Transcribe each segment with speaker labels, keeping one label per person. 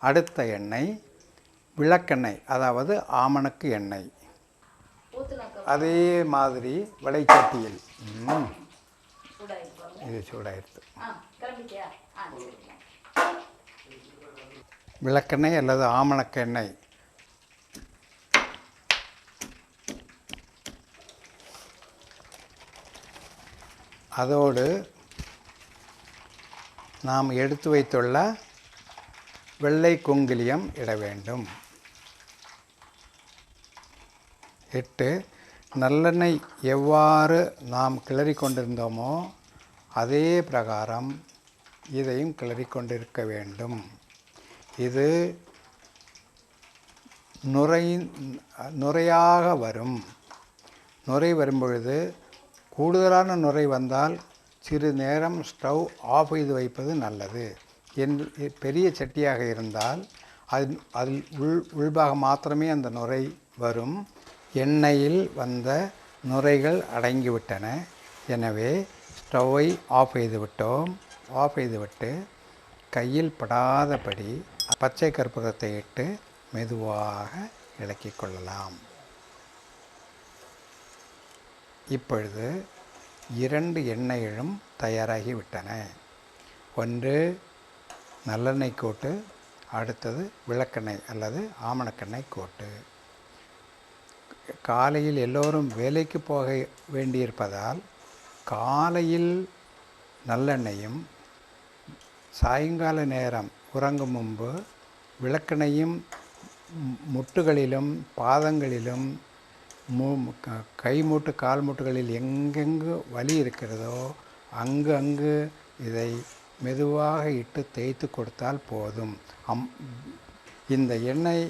Speaker 1: அடுத்த எண்ணெய் விளக்கெண்ணெய், அதாவது ஆமணக்கு எண்ணெய். அதே மாதிரி வடைச்சட்டியில் இது சூடாயிருது. விளக்கெண்ணெய் அல்லது ஆமணக்கு எண்ணெய். அதோடு நாம் எடுத்து வைத்துள்ள வெள்ளை குங்கிலியம் இட வேண்டும். இட்டு நல்லெண்ணெய் எவ்வாறு நாம் கிளறி கொண்டிருந்தோமோ அதே பிரகாரம் இதையும் கிளறி கொண்டிருக்க வேண்டும். இது நுரையாக வரும். நுரை வரும்பொழுது கூடுதலான நுரை வந்தால் சிறு நேரம் ஸ்டவ் ஆஃப் செய்து வைப்பது நல்லது. பெரிய சட்டியாக இருந்தால் அதில் உள்பாகம் மாத்திரமே அந்த நுரை வரும். எண்ணெயில் வந்த நுரைகள் அடங்கிவிட்டன. எனவே ஸ்டவ்வை ஆஃப் செய்து விட்டோம். ஆஃப் செய்துவிட்டு கையில் படாதபடி பச்சை கற்பூரத்தை இட்டு மெதுவாக இளக்கிக் கொள்ளலாம். இப்பொழுது 2 எண்ணெய்களும் தயாராகிவிட்டன. ஒன்று நல்லெண்ணெய் கோட்டு, அடுத்தது விளக்கெண்ணெய் அல்லது ஆமணக்கெண்ணெய் கோட்டு. காலையில் எல்லோரும் வேலைக்கு போக வேண்டியிருப்பதால் காலையில் நல்லெண்ணெயும் சாயங்கால நேரம் உறங்கும் முன்பு விளக்கெண்ணெயும் முட்டுகளிலும் பாதங்களிலும் கை மூட்டு கால் மூட்டுகளில் எங்கெங்கு வலி இருக்கிறதோ அங்கு இதை மெதுவாக இட்டு தேய்த்து கொடுத்தால் போதும். இந்த எண்ணெய்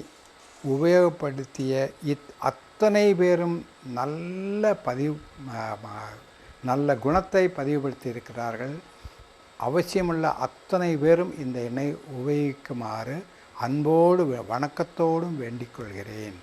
Speaker 1: உபயோகப்படுத்திய அத்தனை பேரும் நல்ல குணத்தை பதிவுபடுத்தி இருக்கிறார்கள். அவசியமுள்ள அத்தனை பேரும் இந்த எண்ணெய் உபயோகிக்குமாறு அன்போடு வணக்கத்தோடும் வேண்டிக் கொள்கிறேன்.